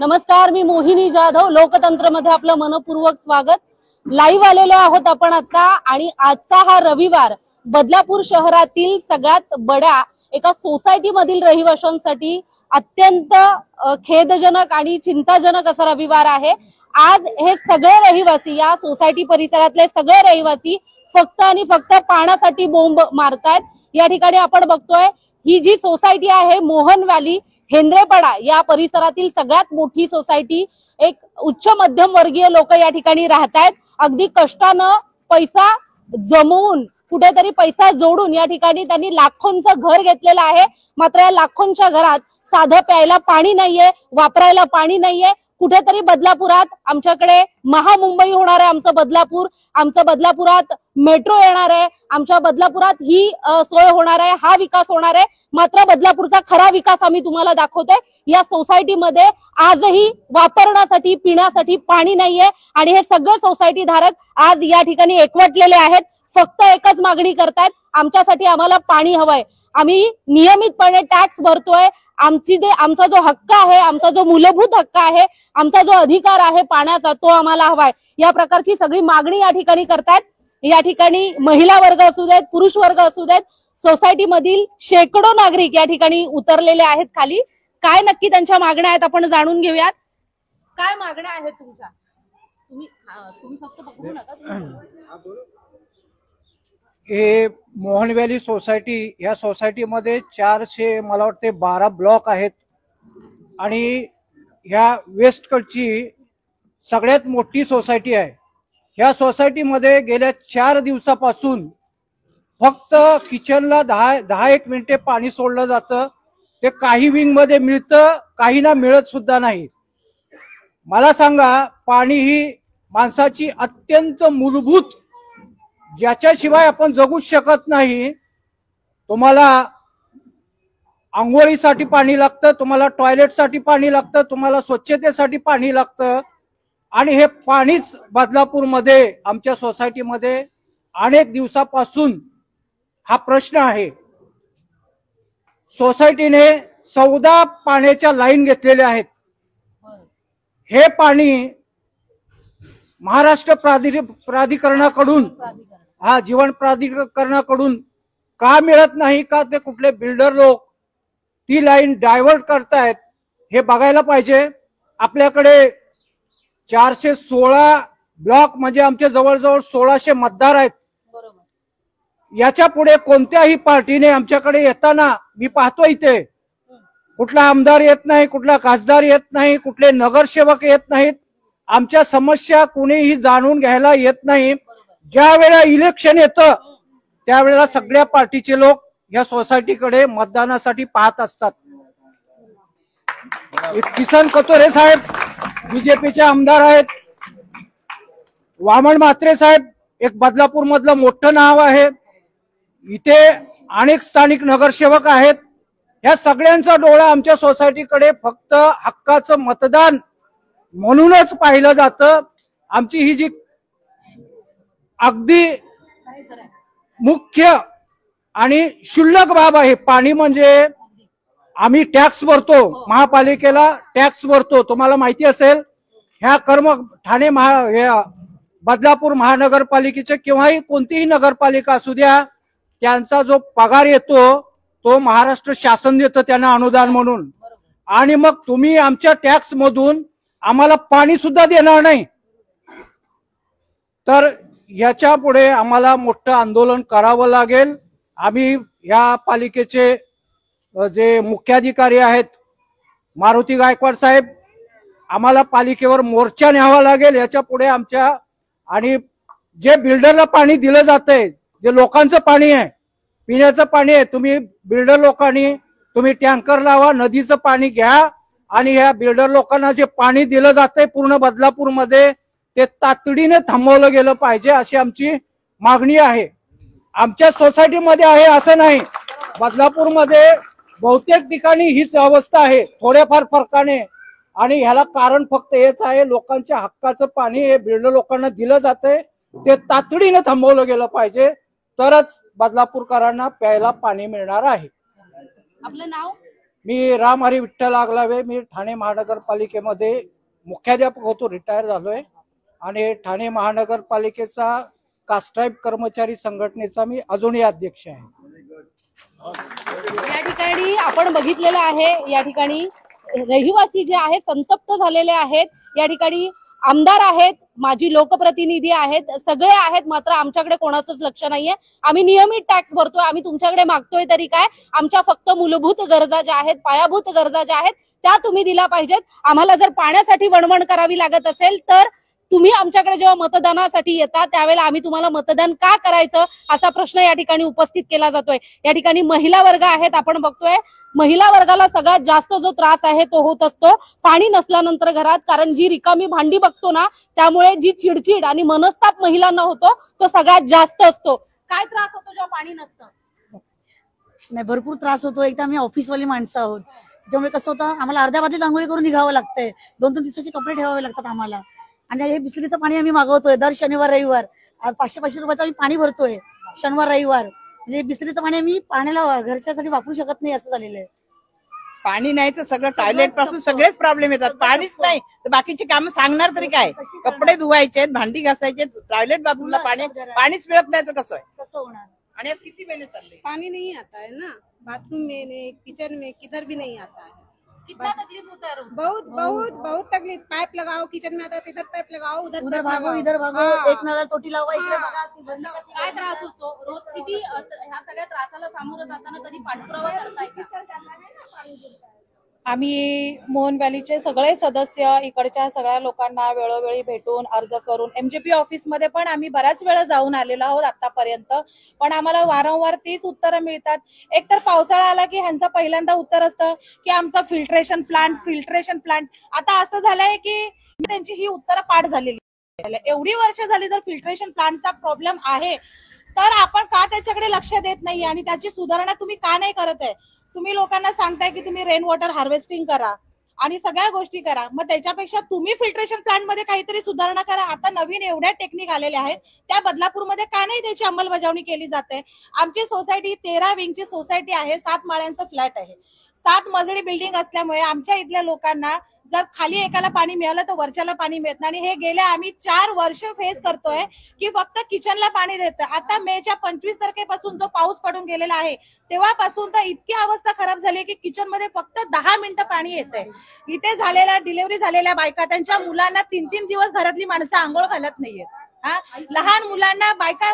नमस्कार, मी मोहिनी जाधव. लोकतंत्र मध्ये आपलं मनपूर्वक स्वागत. लाईव्ह आलेलो आहोत आपण आता आणि आजचा हा रविवार बदलापूर शहरातील सगळ्यात बड्या एका सोसायटी मधील रहिवाशांसाठी अत्यंत खेदजनक आणि चिंताजनक असा रविवार आहे. आज हे सगळे रहिवासी, या सोसायटी परिसरातले सगळे रहिवासी फक्त आणि फक्त पाण्यासाठी बोंब मारतायत. या ठिकाणी आपण बघतोय ही जी सोसायटी आहे मोहन व्हॅली हेंद्रेपाडा या परिसरातील सगळ्यात मोठी सोसायटी. एक उच्च मध्यम वर्गीय लोक या ठिकाणी राहतायत. अगदी कष्टानं पैसा जमवून, कुठेतरी पैसा जोडून या ठिकाणी त्यांनी लाखोंचं घर घेतलेलं आहे. मात्र या लाखोंच्या घरात साधं प्यायला पाणी नाहीये, वापरायला पाणी नाहीये. कुठेतरी बदलापुरात आमच्याकडे महामुंबई होणार आहे. आमचं बदलापुरात मेट्रो येणार आहे. आमच्या बदलापुरात ही सोय होणार आहे, हा विकास होणार आहे. मात्र बदलापूरचा खरा विकास आम्ही तुम्हाला दाखवतोय. या सोसायटीमध्ये आजही वापरण्यासाठी, पिण्यासाठी पाणी नाहीये आणि हे सगळे सोसायटी धारक आज या ठिकाणी एकवटलेले आहेत. फक्त एकच मागणी करतायत, आमच्यासाठी आम्हाला पाणी हवंय. आम्ही नियमितपणे टॅक्स भरतोय. आमचा जो हक्क आहे, आमचा जो मूलभूत हक्क आहे, आमचा जो अधिकार आहे पाण्याचा, तो आम्हाला हवाय. या प्रकारची सगळी मागणी या ठिकाणी करतायत. या ठिकाणी महिला वर्ग असू देत, पुरुष वर्ग असू देत, सोसायटी मधील शेकडो नागरिक या ठिकाणी उतरलेले आहेत खाली. काय नक्की त्यांच्या मागण्या आहेत आपण जाणून घेऊयात. काय मागण्या आहेत तुमच्या? तुम्ही फक्त पकडू नका. हे मोहन व्हॅली सोसायटी, या सोसायटीमध्ये 400 मला वाटते 12 ब्लॉक आहेत आणि ह्या वेस्टकडची सगळ्यात मोठी सोसायटी आहे. ह्या सोसायटीमध्ये गेल्या 4 दिवसापासून फक्त किचनला 10-1 मिनिटे पाणी सोडलं जातं. ते काही विंग मध्ये मिळतं, काहींना मिळत सुद्धा नाही. मला सांगा, पाणी ही माणसाची अत्यंत मूलभूत, ज्याच्याशिवाय आपण जगूच शकत नाही. तुम्हाला आंघोळीसाठी पाणी लागतं, तुम्हाला टॉयलेटसाठी पाणी लागतं, तुम्हाला स्वच्छतेसाठी पाणी लागतं. आणि हे पाणीच बदलापूरमध्ये, आमच्या सोसायटीमध्ये अनेक दिवसापासून हा प्रश्न आहे. सोसायटीने 14 पाण्याच्या लाईन घेतलेल्या आहेत. हे पाणी महाराष्ट्र प्राधिकरणाकडून, जीवन प्राधिकरणाकडून का मिळत नाही? का ते कुठले बिल्डर लोक ती लाईन डायव्हर्ट करतायत हे बघायला पाहिजे. आपल्याकडे 416 ब्लॉक म्हणजे आमचे जवळजवळ 1600 मतदार आहेत. याच्या पुढे कोणत्याही पार्टीने आमच्याकडे येताना मी पाहतो, इथे कुठला आमदार येत नाही, कुठला खासदार येत नाही, कुठले नगरसेवक येत नाहीत. आमच्या समस्या कुणीही जाणून घ्यायला येत नाही. ज्या वेळेला इलेक्शन येतं त्यावेळेला सगळ्या पार्टीचे लोक या सोसायटीकडे मतदानासाठी पाहत असतात. किसन कतोरे साहेब बीजेपीचे आमदार आहेत. वामन म्हात्रे साहेब एक बदलापूर मधलं मोठं नाव आहे. इथे अनेक स्थानिक नगरसेवक आहेत. या सगळ्यांचा डोळा आमच्या सोसायटीकडे फक्त हक्काचं मतदान म्हणूनच पाहिलं जातं. आमची ही जी अगदी मुख्य आणि क्षुल्लक बाब आहे, पाणी म्हणजे आम्ही टॅक्स भरतो, महापालिकेला टॅक्स भरतो. तुम्हाला माहिती असेल, ह्या ठाणे बदलापूर महानगरपालिकेचे किंवाही कोणतीही नगरपालिका असू द्या, त्यांचा जो पगार येतो तो महाराष्ट्र शासन देतं त्यांना अनुदान म्हणून. आणि मग तुम्ही आमच्या टॅक्स मधून आम्हाला पाणी सुद्धा देणार नाही, तर याच्या पुढे आम्हाला मोठं आंदोलन करावं लागेल. आम्ही या पालिकेचे जे मुख्याधिकारी आहेत मारुती गायकवाड साहेब, आम्हाला पालिकेवर मोर्चा न्यावा लागेल याच्या पुढे आमच्या. आणि जे बिल्डरला पाणी दिलं जातंय, जे लोकांचं पाणी आहे, पिण्याचं पाणी आहे, तुम्ही बिल्डर लोकांनी तुम्ही टँकर लावा, नदीचं पाणी घ्या आणि ह्या बिल्डर लोकांना जे पाणी दिलं जातंय पूर्ण बदलापूरमध्ये ते तातडीने थांबवलं गेलं पाहिजे अशी आमची मागणी आहे. आमच्या सोसायटीमध्ये आहे असं नाही, बदलापूरमध्ये बहुतेक ठिकाणी हीच अवस्था आहे, थोड्याफार फरकाने. आणि ह्याला कारण फक्त हेच आहे, लोकांच्या हक्काचं पाणी हे बिल्डर लोकांना दिलं जातंय, ते तातडीने थांबवलं गेलं पाहिजे, तरच बदलापूरकरांना प्यायला पाणी मिळणार आहे. आपलं नाव? मी राम हरी विठ्ठल आगलावे. मी ठाणे महानगरपालिकेमध्ये मुख्याध्यापक होतो, रिटायर झालोय. आणि ठाणे महानगरपालिकेचा कास्ट्राईब कर्मचारी संघटनेचा मी अजूनही अध्यक्ष आहे. या ठिकाणी आपण बघितलेलं आहे, या ठिकाणी रहिवासी जे आहेत संतप्त झालेले आहेत. या ठिकाणी आमदार आहेत, माजी लोकप्रतिनिधी आहेत, सगळे आहेत, मात्र आमच्याकडे कोणाचंच लक्ष नाहीये. आम्ही नियमित टॅक्स भरतोय, आम्ही तुमच्याकडे मागतोय तरी काय? आमच्या फक्त मूलभूत गरजा ज्या आहेत, पायाभूत गरजा ज्या आहेत त्या तुम्ही दिल्या पाहिजेत. आम्हाला जर पाण्यासाठी वणवण करावी लागत असेल तर तुम्ही आमच्याकडे जेव्हा मतदानासाठी येता त्यावेळेला आम्ही तुम्हाला मतदान का करायचं असा प्रश्न या ठिकाणी उपस्थित केला जातोय. या ठिकाणी महिला वर्ग आहेत, आपण बघतोय महिला वर्गाला सगळ्यात जास्त जो त्रास आहे तो होत असतो पाणी नसल्यानंतर घरात. कारण जी रिकामी भांडी बघतो ना, त्यामुळे जी चिडचिड आणि मनस्ताप महिलांना होतो तो सगळ्यात जास्त असतो. काय त्रास होतो जेव्हा पाणी नसतं? नाही, भरपूर त्रास होतो. एकदा आम्ही ऑफिसवाली माणसं आहोत, त्यामुळे कसं होतं आम्हाला अर्ध्या बाजूला आंघोळी करून निघावं लागतंय, 2-2 दिवसाचे कपडे ठेवावे लागतात आम्हाला. आणि हे बिसलेरीचं पाणी आम्ही मागवतोय दर शनिवार रविवार. 500-500 रुपयाचं आम्ही पाणी भरतोय शनिवार रविवार. म्हणजे बिसलेरीचं पाणी आम्ही पाण्याला घरच्यासाठी वापरू शकत नाही असं झालेलं आहे. पाणी नाही तर सगळं टॉयलेट पासून सगळेच प्रॉब्लेम येतात. पाणीच नाही तर बाकीची कामं सांगणार तरी काय? कपडे धुवायचे, भांडी घासायचे, टॉयलेट बाथरूमला पाणीच मिळत नाही तर कसं होणार? आणि आज किती महिने चालले पानी नहीं आता है ना, बाथरूम में नहीं, किचन में किधर भी नहीं आता है। कितना तकलीफ होता है रोज? बहुत बहुत बहुत तकलीफ। पाइप लगाओ, किचन में आता है तो इधर पाइप लगाओ, उधर उधर पाइप भागो लगाओ। इधर भागो, हाँ। एक नळा तोटी लावा, इकडे हाँ। बघा, ती बंद करा, ती काय बंद त्रास करा. होतो रोज? किती ह्या सगळ्या त्रासाला सामोरं जाताना कधी पाठपुरावा करताय का? आम्ही मोहन व्हॅलीचे सगळे सदस्य इकडच्या सगळ्या लोकांना वेळोवेळी भेटून अर्ज करून एमजेपी ऑफिसमध्ये पण आम्ही बऱ्याच वेळा जाऊन आलेलो आहोत आतापर्यंत, पण आम्हाला वारंवार तीच उत्तरं मिळतात. एकतर पावसाळा आला की ह्यांचं पहिल्यांदा उत्तर असतं की आमचा फिल्ट्रेशन प्लांट. आता असं झालंय की त्यांची ही उत्तरं पाठ झालेली आहे. एवढी वर्ष झाली जर फिल्ट्रेशन प्लांटचा प्रॉब्लेम आहे तर आपण का त्याच्याकडे लक्ष देत नाही आणि त्याची सुधारणा तुम्ही का नाही करत आहे? तुम्ही लोकांना सांगताय की तुम्ही रेन वॉटर हार्वेस्टिंग करा आणि सगळ्या गोष्टी करा, मग त्याच्यापेक्षा तुम्ही फिल्ट्रेशन प्लांट मध्ये काहीतरी सुधारणा करा. आता नवीन एवढ्या टेक्निक आलेल्या आहेत, त्या बदलापूरमध्ये का नाही त्याची अंमलबजावणी केली जाते? आमची सोसायटी 13 विंगची सोसायटी आहे, 7 माळ्यांचं फ्लॅट आहे. 7 मजली बिल्डिंग असल्यामुळे आमच्या इथल्या लोकांना जर खाली एकाला पाणी मिळालं तर वरच्याला पाणी मिळत नाही. आणि हे गेल्या आम्ही 4 वर्ष फेस करतोय की फक्त किचनला पाणी देतं. आता मेच्या 25 तारखेपासून जो पाऊस पडून गेलेला आहे तेव्हापासून तर इतकी अवस्था खराब झाली की किचन मध्ये फक्त 10 मिनिटं पाणी येतंय. इथे झालेल्या डिलिव्हरी झालेल्या बायका त्यांच्या मुलांना 3-3 दिवस घरातली माणसं आंघोळ घालत नाहीयेत. लहान मुलांना बायका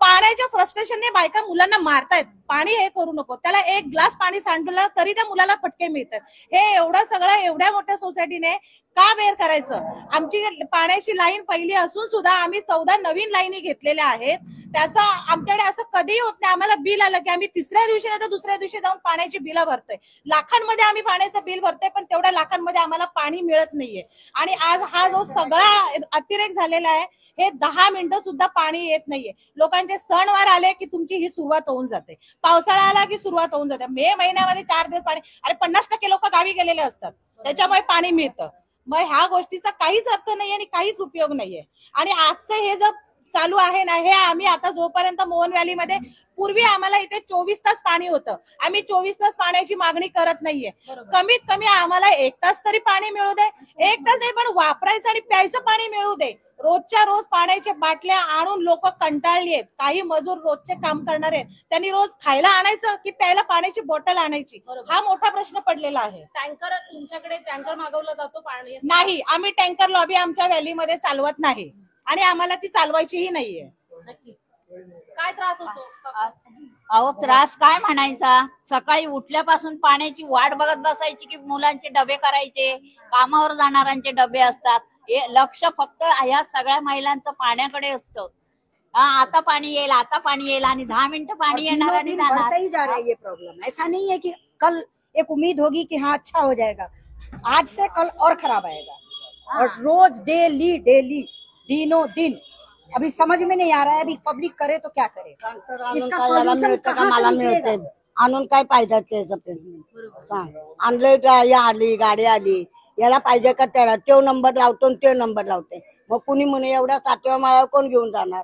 पाण्याच्या फ्रस्ट्रेशनने बायका मुलांना मारतायत. पाणी हे करू नको, त्याला एक ग्लास पाणी सांडलं तरी त्या मुलाला फटके मिळतात. हे एवढं सगळं एवढ्या मोठ्या सोसायटीने का बेअर करायचं? आमची पाण्याची लाईन पहिली असून सुद्धा आम्ही 14 नवीन लाईनी घेतलेल्या आहेत. त्याचा आमच्याकडे असं कधीही होत नाही. आम्हाला बिल आलं की आम्ही तिसऱ्या दिवशी नाही तर दुसऱ्या दिवशी जाऊन पाण्याची बिलं भरतोय. लाखांमध्ये आम्ही पाण्याचं बिल भरतोय, पण तेवढ्या लाखांमध्ये आम्हाला पाणी मिळत नाहीये. आणि आज हा जो सगळा अतिरेक झालेला आहे, हे 10 मिनिटं सुद्धा पाणी येत नाहीये. लोकांचे सणवार आले की तुमची ही सुरुवात होऊन जाते. पावसाळा आला की सुरुवात होऊन जाते. मे महिन्यामध्ये 4 दिवस पाणी, अरे 50% लोक गावी गेलेले असतात, त्याच्यामुळे पाणी मिळतं. मग ह्या गोष्टीचा काहीच अर्थ नाही आणि काहीच उपयोग नाहीये. आणि आजचं हे जर चालू आहे ना, हे आम्ही आता जोपर्यंत मोहन व्हॅलीमध्ये पूर्वी आम्हाला इथे 24 तास पाणी होतं, आम्ही 24 तास पाण्याची मागणी करत नाहीये. कमीत कमी आम्हाला 1 तास तरी पाणी मिळू दे. 1 तास नाही, पण वापरायचं आणि प्यायचं पाणी मिळू दे. रोजच्या रोज पाण्याच्या बाटल्या आणून लोक कंटाळली आहेत. काही मजूर रोजचे काम करणारे आहेत, त्यांनी रोज खायला आणायचं की प्यायला पाण्याची बॉटल आणायची, हा मोठा प्रश्न पडलेला आहे. टँकर तुमच्याकडे टँकर मागवला जातो पाणी? नाही, आम्ही टँकर लॉबी आमच्या व्हॅलीमध्ये चालवत नाही आणि आम्हाला ती चालवायचीही नाहीये. नक्की काय त्रास होतो? अहो त्रास काय म्हणायचा, सकाळी उठल्यापासून पाण्याची वाट बघत बसायची की मुलांचे डबे करायचे, कामावर जाणाऱ्यांचे डबे असतात, हे लक्ष फक्त ह्या सगळ्या महिलांचं पाण्याकडे असतं. आता पाणी येईल, आता पाणी येईल, आणि 10 मिनिटं पाणी येणार आणि बढ़ता ही जा रहा है ये प्रॉब्लम. ऐसा नहीं है कि कल एक उम्मीद होगी कि हाँ अच्छा हो जाएगा, आज से कल और खराब आएगा. और रोज डेली डेली दिनों दिन अभी समझ में नहीं आ रहा है. अभी पब्लिक करे तो क्या करे, इसका सोल्यूशन कहाँ से निकलेगा? आणून काय पाहिजे आणलं आली गाडी आली, याला पाहिजे का त्याला, तो नंबर लावतो ते नंबर लावते. मग कुणी म्हणे एवढ्या 7व्या माळ्यावर कोण घेऊन जाणार.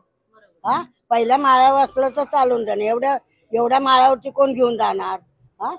हा, पहिल्या माळ्यावर असलं तर चालून जाणार, एवढ्या माळ्यावरती कोण घेऊन जाणार. हा,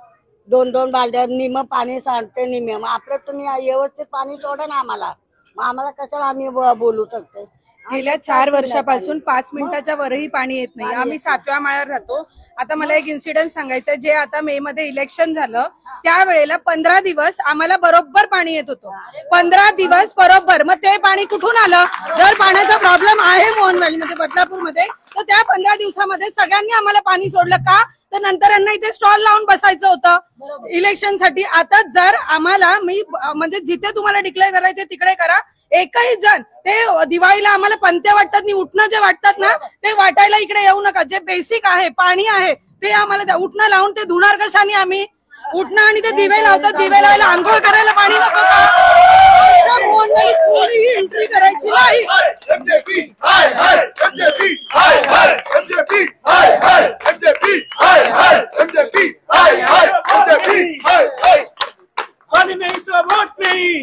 2-2 बालद्या निम पाणी सांडते निम. मग आपलं तुम्ही व्यवस्थित पाणी सोडा ना आम्हाला, मग आम्हाला कशाला आम्ही बोलू शकते. गेल्या 4 वर्षापासून 5 मिनिटाच्या वरही पाणी येत नाही. आम्ही 7व्या माळ्यावर राहतो. आता मला एक इन्सिडेंट सांगायचं, जे आता मे मध्ये इलेक्शन झालं त्यावेळेला 15 दिवस आम्हाला बरोबर पाणी येत होतं. 15 दिवस बरोबर. मग ते पाणी कुठून आलं? जर पाण्याचा प्रॉब्लेम आहे मोहनवाडीमध्ये बदलापूरमध्ये, तर त्या 15 दिवसामध्ये सगळ्यांनी आम्हाला पाणी सोडलं का? तर नंतर यांना इथे स्टॉल लावून बसायचं होतं इलेक्शनसाठी. आता जर आम्हाला म्हणजे जिथे तुम्हाला डिक्लेअर करायचे तिकडे करा. एकही जण ते दिवाळीला आम्हाला पंत्या वाटतात आणि उठणं जे वाटतात ना ते वाटायला इकडे येऊ नका. जे बेसिक आहे पाणी आहे ते आम्हाला द्या. उठणं लावून ते धुणार कशाने आम्ही? उठणं आणि ते दिवे लावतात, दिवे लावायला आंघोळ करायला पाणी नको का? एंट्री करायची नाही. पानी नहीं तो वोट नहीं,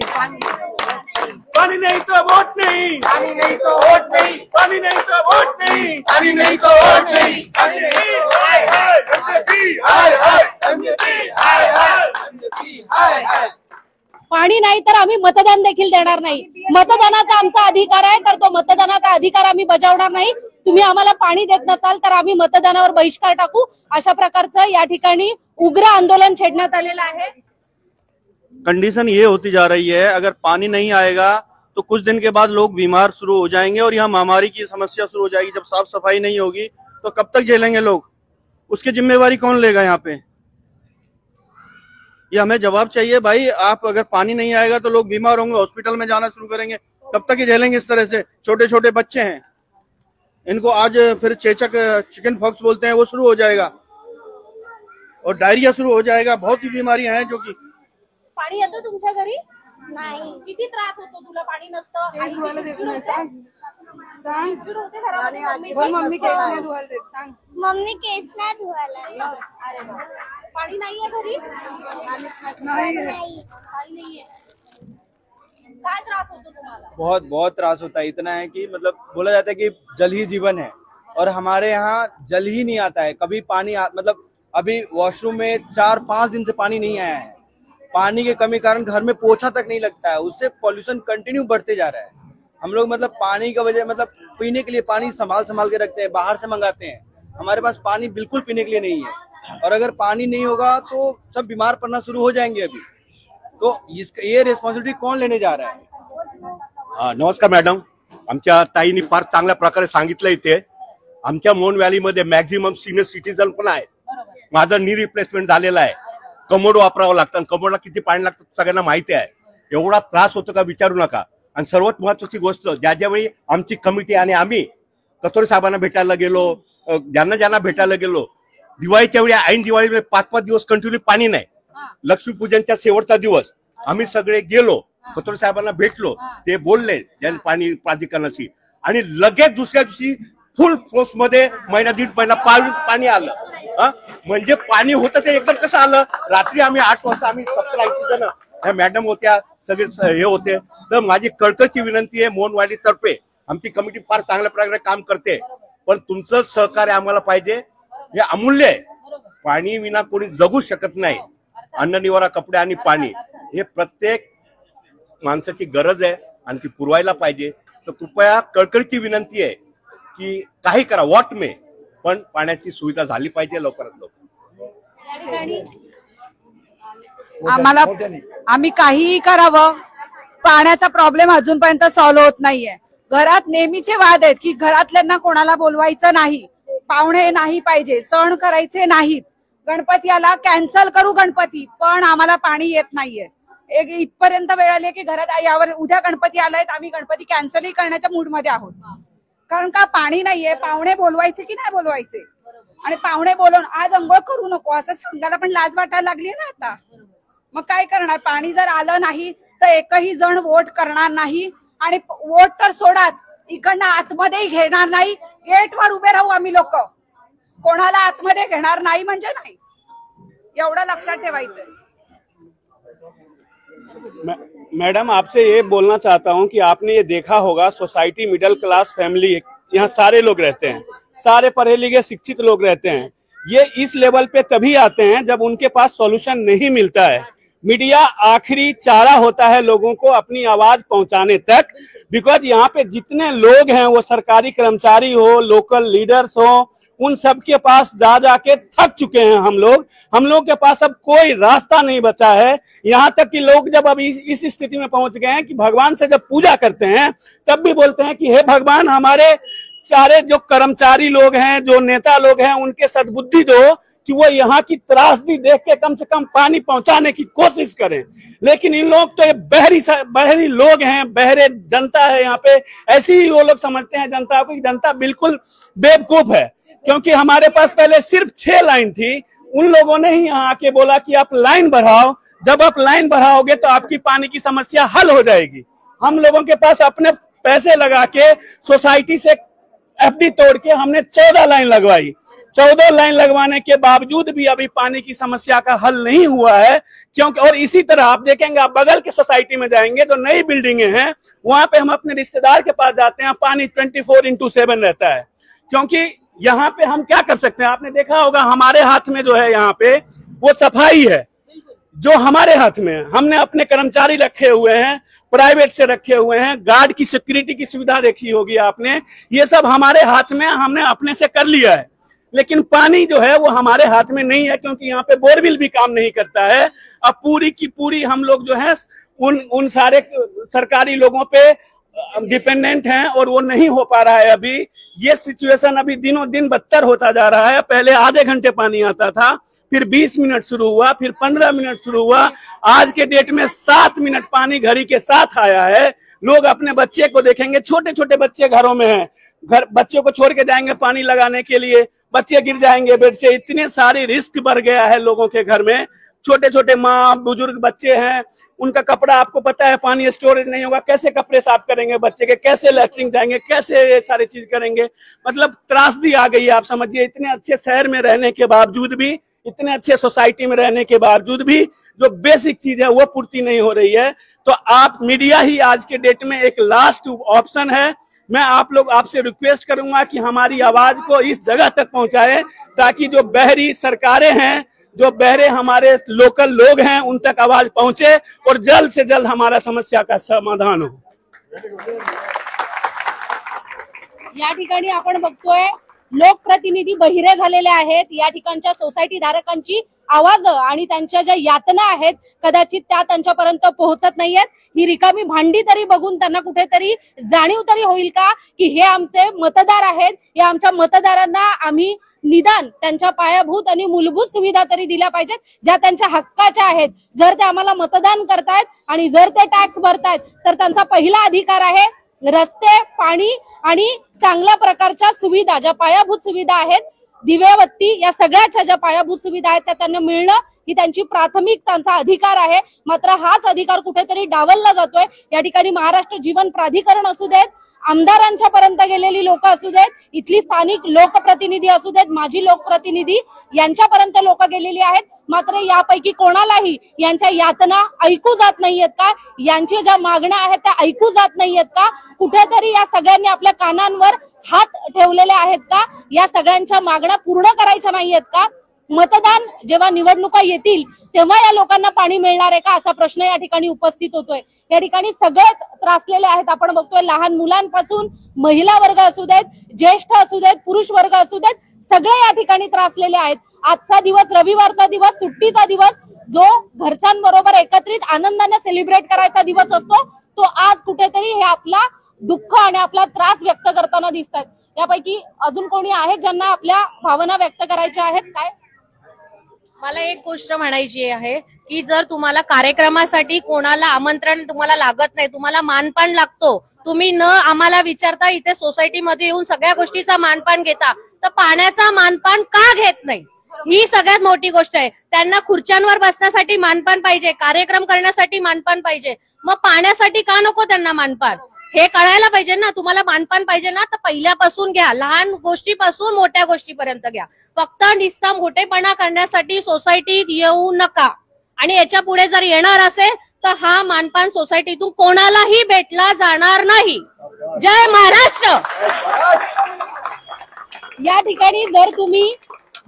पानी नहीं तो वोट नहीं, पानी नहीं तो वोट नहीं, पानी नहीं तो वोट नहीं, पानी नहीं तो वोट नहीं, पानी नहीं. हाय हाय एमजेपी, हाय हाय एमजेपी, हाय हाय एमजेपी, हाय हाय. पाणी नाही तर आम्ही मतदान देखील देणार नाही. मतदानाचा आमचा अधिकार आहे, तर तो मतदानाचा अधिकार आम्ही बजावणार नाही. तुम्ही आम्हाला पाणी देत नसाल तर आम्ही मतदानावर बहिष्कार टाकू. अशा प्रकारचं या ठिकाणी उग्र आंदोलन छेडण्यात आलेलं आहे. कंडीशन ये होती जा रही है, अगर पानी नहीं आएगा तो कुछ दिन के बाद लोग बीमार शुरू हो जाएंगे और यहाँ महामारी की समस्या शुरू हो जाएगी. जब साफ सफाई नहीं होगी तो कब तक झेलेंगे लोग? उसकी जिम्मेवारी कौन लेगा यहाँ पे? ये हमें जवाब चाहिए भाई. आप अगर पानी नहीं आएगा तो लोग बीमार होंगे, हॉस्पिटल में जाना शुरू करेंगे, कब तक ये झेलेंगे इस तरह से? छोटे छोटे बच्चे हैं, इनको आज फिर चेचक चिकन पॉक्स बोलते हैं वो शुरू हो जाएगा और डायरिया शुरू हो जाएगा. बहुत ही बीमारियां हैं जो कि. पाणी येतं तुमच्या घरी? नाही. किती त्रास होतो तुला? पाणी नसतं? मम्मी केस नाही धुवायला देत. सांग. मम्मी केस नाही धुवायला. अरे पाणी नाहीये घरी? नाहीये. काय त्रास होतो तुम्हाला? बहुत त्रास होता है. इतना है कि मतलब बोला जाता है कि जल ही जीवन है और हमारे यहाँ जल ही नहीं आता है. कभी पानी मतलब अभी वॉशरूम में 4-5 दिन से पानी नहीं आया है. पानी के कमी कारण घर में पोछा तक नहीं लगता है. उससे पॉल्यूशन कंटिन्यू बढ़ते जा रहा है. हम लोग मतलब पानी का वजह मतलब पीने के लिए पानी संभाल के रखते हैं, बाहर से मंगाते हैं. हमारे पास पानी बिल्कुल पीने के लिए नहीं है. और अगर पानी नहीं होगा तो सब बीमार पड़ना शुरू हो जाएंगे. अभी तो ये रिस्पॉन्सिबिलिटी कौन लेने जा रहा है? नमस्कार मॅडम. आमच्या ताईंनी फार चांगल्या प्रकारे सांगितलं. इथे आमच्या मोन व्हॅलीमध्ये मॅक्झिमम सिनियर सिटीजन पण आहेत. माझं नी रिप्लेसमेंट झालेलं आहे. कमोड वापरावं लागतं. कमोडला किती पाणी लागतं सगळ्यांना माहिती आहे. एवढा त्रास होतो का विचारू नका. आणि सर्वात महत्वाची गोष्ट, ज्यावेळी आमची कमिटी आणि आम्ही कथोरे साहेबांना भेटायला गेलो, ज्यांना भेटायला गेलो, दिवाळीच्या वेळी ऐन दिवाळी 5-5 दिवस कंटिन्यू पाणी नाही. लक्ष्मीपूजनच्या शेवटचा दिवस आम्ही सगळे गेलो, कथोरे साहेबांना भेटलो. ते बोलले ज्यांनी पाणी प्राधिकरणाशी, आणि लगेच दुसऱ्या दिवशी फुल फोर्स मध्ये दीड महिना पाणी आलं. म्हणजे पाणी होतं ते एकदम कसं आलं? रात्री आम्ही 8 वाजता आम्ही 70-80 जण ह्या मॅडम होत्या, सगळे हे होते. तर माझी कळकळीची विनंती आहे, मोनवाडी तर्फे आमची कमिटी फार चांगल्या प्रकारे काम करते, पण तुमचं सहकार्य आम्हाला पाहिजे. हे अमूल्य आहे. पाणी विना कोणी जगू शकत नाही. अन्न, निवारा, कपडे आणि पाणी हे प्रत्येक माणसाची गरज आहे आणि ती पुरवायला पाहिजे. तर कृपया कळकळीची विनंती आहे की काही करा, वॉट मे, पण पाण्याची सुविधा झाली पाहिजे लवकरात लवकर. आम्ही काहीही करावं, पाण्याचा प्रॉब्लेम अजूनपर्यंत सॉल्व्ह होत नाहीये. घरात नेहमीचे वाद आहेत की घरातल्यांना कोणाला बोलवायचं नाही, पाहुणे नाही पाहिजे, सण करायचे नाहीत, गणपती आला कॅन्सल करू गणपती, पण आम्हाला पाणी येत नाहीये. एक इथपर्यंत वेळ आली की घरात यावर उद्या गणपती आलाय, आम्ही गणपती कॅन्सलही करण्याच्या मूड मध्ये आहोत. कारण का पाणी नाहीये. पाहुणे बोलवायचे की नाही बोलवायचे, आणि पाहुणे बोलवून आज अंघोळ करू नको असं सांगायला पण लाज वाटायला लागली ना आता. मग काय करणार? पाणी जर आलं नाही तर एकही जण वोट करणार नाही, आणि वोट तर सोडाच, इकडनं आतमध्ये घेणार नाही. गेटवर उभे राहू आम्ही लोक, कोणाला आतमध्ये घेणार नाही म्हणजे नाही, एवढं लक्षात ठेवायचं. मैडम, आपसे ये बोलना चाहता हूँ कि आपने ये देखा होगा, सोसाइटी मिडिल क्लास फैमिली, यहाँ सारे लोग रहते हैं, सारे पढ़े लिखे शिक्षित लोग रहते हैं. ये इस लेवल पे तभी आते हैं जब उनके पास सॉल्यूशन नहीं मिलता है. मीडिया आखिरी चारा होता है लोगों को अपनी आवाज पहुंचाने तक. बिकॉज यहाँ पे जितने लोग हैं, वो सरकारी कर्मचारी हो, लोकल लीडर्स हो, उन सब के पास जा जाके थक चुके हैं हम लोग के पास अब कोई रास्ता नहीं बचा है. यहाँ तक कि लोग जब अभी इस स्थिति में पहुंच गए हैं कि भगवान से जब पूजा करते हैं तब भी बोलते हैं कि हे भगवान, हमारे सारे जो कर्मचारी लोग हैं, जो नेता लोग हैं, उनके सद्बुद्धि दो कि वो यहाँ की त्रासदी देख के कम से कम पानी पहुंचाने की कोशिश करें. लेकिन इन लोग तो ये बहरी लोग हैं, बहरे जनता है यहाँ पे. ऐसी ही वो लोग समझते हैं जनता को, जनता बिल्कुल बेवकूफ है. क्योंकि हमारे पास पहले सिर्फ 6 लाइन थी, उन लोगों ने ही यहाँ आके बोला कि आप लाइन बढ़ाओ. जब आप लाइन बढ़ाओगे तो आपकी पानी की समस्या हल हो जाएगी. हम लोगों के पास अपने पैसे लगा के सोसाइटी से एफडी तोड़ के हमने 14 लाइन लगवाई. 14 लाइन लगवाने के बावजूद भी अभी पानी की समस्या का हल नहीं हुआ है. क्योंकि और इसी तरह आप देखेंगे, आप बगल के सोसाइटी में जाएंगे तो नई बिल्डिंगें हैं, वहां पे हम अपने रिश्तेदार के पास जाते हैं, पानी 24/7 रहता है. क्योंकि यहाँ पे हम क्या कर सकते हैं? आपने देखा होगा हमारे हाथ में जो है यहाँ पे वो सफाई है, जो हमारे हाथ में है. हमने अपने कर्मचारी रखे हुए हैं, प्राइवेट से रखे हुए हैं, गार्ड की सिक्योरिटी की सुविधा देखी होगी आपने, ये सब हमारे हाथ में, हमने अपने से कर लिया है. लेकिन पानी जो है वो हमारे हाथ में नहीं है, क्योंकि यहाँ पे बोरवेल भी काम नहीं करता है. अब पूरी की पूरी हम लोग जो है उन सारे सरकारी लोगों पे डिपेंडेंट हैं, और वो नहीं हो पा रहा है. अभी ये सिचुएशन अभी दिनों दिन बदतर होता जा रहा है. पहले आधे घंटे पानी आता था, फिर 20 मिनट शुरू हुआ, फिर 15 मिनट शुरू हुआ, आज के डेट में 7 मिनट पानी घड़ी के साथ आया है. लोग अपने बच्चे को देखेंगे, छोटे छोटे बच्चे घरों में हैं, बच्चों को छोड़ के जाएंगे पानी लगाने के लिए, बच्चे गिर जाएंगे बेड से. इतने सारे रिस्क बढ़ गया है लोगों के घर में. छोटे छोटे माँ बुजुर्ग बच्चे हैं, उनका कपड़ा आपको पता है पानी स्टोरेज नहीं होगा, कैसे कपड़े साफ करेंगे बच्चे के, कैसे लैट्रिन जाएंगे, कैसे ये सारी चीज करेंगे. मतलब त्रासदी आ गई है. आप समझिए, इतने अच्छे शहर में रहने के बावजूद भी, इतने अच्छे सोसाइटी में रहने के बावजूद भी जो बेसिक चीज है वो पूर्ति नहीं हो रही है. तो आप मीडिया ही आज के डेट में एक लास्ट ऑप्शन है. मैं आपसे रिक्वेस्ट करूंगा कि हमारी आवाज को इस जगह तक पहुंचाए, ताकि जो बहरी सरकारें हैं, जो बहरे हमारे लोकल लोग हैं, उन तक आवाज पहुंचे और जल्द से जल्द हमारा समस्या का समाधान हो. या ठिकाणी आपण बघतोय लोकप्रतिनिधी बहिरे झालेले आहेत. या ठिकाणच्या सोसायटी धारकांची आवाज आणि त्यांच्या ज्या यातना आहेत कदाचित त्या त्यांच्यापर्यंत पोहोचत नाहीयेत. ही रिकामी भांडी तरी बघून त्यांना कुठेतरी जाणीव तरी होईल का की हे आमचे मतदार आहेत, या आमच्या मतदारांना आम्ही निदान त्यांच्या पायाभूत आणि मूलभूत सुविधा तरी दिल्या पाहिजेत, ज्या त्यांच्या हक्काच्या आहेत. जर ते आम्हाला मतदान करतायत आणि जर ते टॅक्स भरतायत तर त्यांचा पहिला अधिकार आहे रस्ते, पाणी आणि चांगल्या प्रकारच्या सुविधा, ज्या पायाभूत सुविधा आहेत, दिवेबत्ती, या सगळ्याच्या ज्या पायाभूत सुविधा आहेत त्या त्यांना मिळणं ही त्यांची प्राथमिक त्यांचा अधिकार आहे. मात्र हाच अधिकार कुठेतरी डावलला जातोय. या ठिकाणी महाराष्ट्र जीवन प्राधिकरण असू देत, आमदारांच्या पर्यंत गेलेली लोक असू देत, इथली स्थानिक लोकप्रतिनिधी असू देत, माजी लोकप्रतिनिधी, यांच्यापर्यंत लोक गेलेली आहेत. मात्र यापैकी कोणालाही यांच्या यातना ऐकू जात नाहीयेत का, यांच्या ज्या मागण्या आहेत त्या ऐकू जात नाहीयेत का, कुठेतरी या सगळ्यांनी आपल्या कानांवर हात ठेवलेले आहेत का, या सगळ्यांच्या मागण्या पूर्ण करायच्या नाहीयेत का. मतदान जेव्हा निवडणुका येतील तेव्हा या लोकांना पाणी मिळणार आहे का, असा प्रश्न या ठिकाणी उपस्थित होतोय. या ठिकाणी सगळेच त्रासलेले आहेत. आपण बघतोय लहान मुलांपासून महिला वर्ग असू देत, ज्येष्ठ असू देत, पुरुष वर्ग असू देत, सगळे या ठिकाणी त्रासलेले आहेत. आजचा दिवस, रविवारचा दिवस, सुट्टीचा दिवस, जो घरच्यांबरोबर एकत्रित आनंदाने सेलिब्रेट करायचा दिवस असतो, तो आज कुठेतरी हे आपला दुःख आणि आपला त्रास व्यक्त करताना दिसत आहेत. यापैकी अजून कोणी आहे ज्यांना आपल्या भावना व्यक्त करायच्या आहेत? काय मला एक गोष्ट म्हणायची आहे की जर तुम्हाला कार्यक्रमासाठी कोणाला आमंत्रण तुम्हाला लागत नाही, तुम्हाला मानपान लागतो, तुम्ही न आम्हाला विचारता इथे सोसायटीमध्ये येऊन सगळ्या गोष्टीचा मानपान घेता, तर पाण्याचा मानपान का घेत नाही? ही सगळ्यात मोठी गोष्ट आहे. त्यांना खुर्च्यांवर बसण्यासाठी मानपान पाहिजे, कार्यक्रम करण्यासाठी मानपान पाहिजे, मग पाण्यासाठी का नको त्यांना मानपान? हे कळायला पाहिजे ना. तुम्हाला मानपान पाहिजे ना तर पहिल्यापासून घ्या, लहान गोष्टीपासून मोठ्या गोष्टीपर्यंत घ्या. फक्त निस्ता मोठेपणा करण्यासाठी सोसायटीत येऊ नका. आणि याच्या पुढे जर येणार असेल तर हा मानपान सोसायटीतून कोणालाही भेटला जाणार नाही. जय महाराष्ट्र. या ठिकाणी जर तुम्ही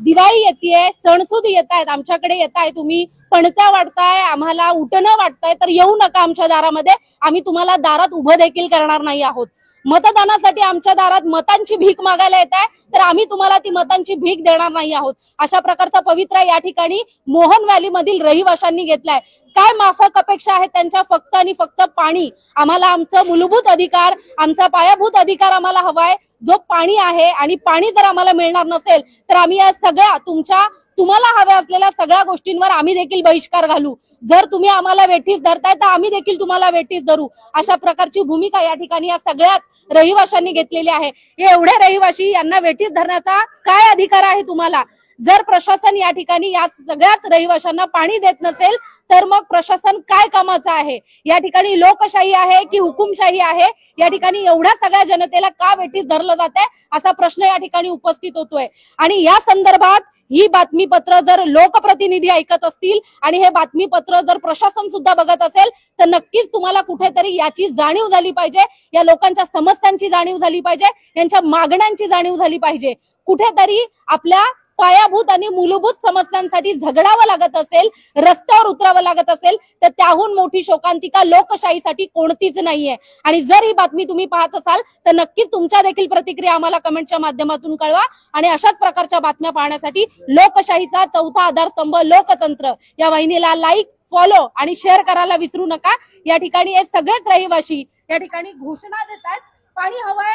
दिवाळी येतेय, सणसूद येत आहेत, आमच्याकडे येताय, तुम्ही पणत्या वाटताय, आम्हाला उठणं वाटतंय, तर येऊ नका आमच्या दारामध्ये. आम्ही तुम्हाला दारात उभं देखील करणार नाही आहोत. मतदानासाठी आमच्या दारात मतांची भीक मागायला येत आहे, तर आम्ही तुम्हाला ती मतांची भीक देणार नाही आहोत. अशा प्रकारचा पवित्रा या ठिकाणी मोहन व्हॅली मधील रहिवाशांनी घेतलाय. काय माफक अपेक्षा आहेत त्यांच्या? फक्त आणि फक्त पाणी. आम्हाला आमचं मूलभूत अधिकार, आमचा पायाभूत अधिकार आम्हाला हवाय, जो पाणी आहे. आणि पाणी जर आम्हाला मिळणार नसेल तर आम्ही या सगळ्या तुम्हाला हव्या असलेल्या सगळ्या गोष्टींवर आम्ही देखील बहिष्कार घालू. जर तुम्ही आम्हाला वेठीस धरताय तर आम्ही देखील तुम्हाला वेठीस धरू. अशा प्रकारची भूमिका या ठिकाणी या सगळ्याच रहिवाशांनी घेतलेली आहे. एवढे रहिवाशी यांना वेठीस धरण्याचा काय अधिकार आहे तुम्हाला? जर प्रशासन या ठिकाणी या सगळ्याच रहिवाशांना पाणी देत नसेल तर मग प्रशासन काय कामाचं आहे? या ठिकाणी लोकशाही आहे की हुकुमशाही आहे? या ठिकाणी एवढ्या सगळ्या जनतेला का वेठीस धरलं जात आहे असा प्रश्न या ठिकाणी उपस्थित होतोय. आणि या संदर्भात ही बातमीपत्र जर लोकप्रतिनिधी ऐकत असतील आणि हे बातमीपत्र जर प्रशासन सुद्धा बघत असेल तर नक्कीच तुम्हाला कुठेतरी याची जाणीव झाली पाहिजे, या लोकांच्या समस्यांची जाणीव झाली पाहिजे, यांच्या मागण्यांची जाणीव झाली पाहिजे. कुठेतरी आपल्या पायाभूत आणि मूलभूत समस्यांसाठी झगडावं लागत असेल, रस्त्यावर उतरावं लागत असेल तर त्याहून मोठी शोकांतिका लोकशाहीसाठी कोणतीच नाहीये. आणि जर ही बातमी तुम्ही पाहत असाल तर नक्कीच तुमच्या देखील प्रतिक्रिया आम्हाला कमेंटच्या माध्यमातून कळवा. आणि अशाच प्रकारच्या बातम्या पाहण्यासाठी लोकशाहीचा चौथा आधारस्तंभ लोकतंत्र या वाहिनीला लाईक, फॉलो आणि शेअर करायला विसरू नका. या ठिकाणी हे सगळेच रहिवाशी या ठिकाणी घोषणा देत आहेत, पाणी हवंय,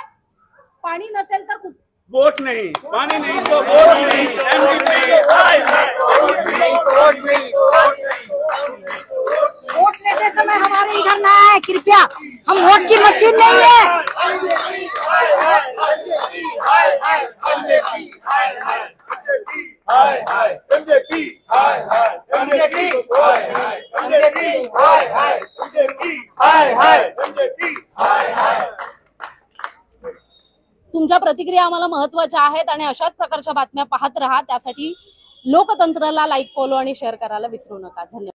पाणी नसेल तर वोट नहीं, पानी नहीं तो वोट नहीं, एमडीपी हाय हाय, वोट लेते समय हमारे इधर ना आए कृपया, हम वोट की मशीन नहीं है। तुमच्या प्रतिक्रिया आम्हाला महत्त्वाच्या आहेत आणि अशाच प्रकारच्या बातम्या पाहत राहा. त्यासाठी लोकतंत्राला लाईक, फॉलो आणि शेअर करायला विसरू नका. धन्यवाद.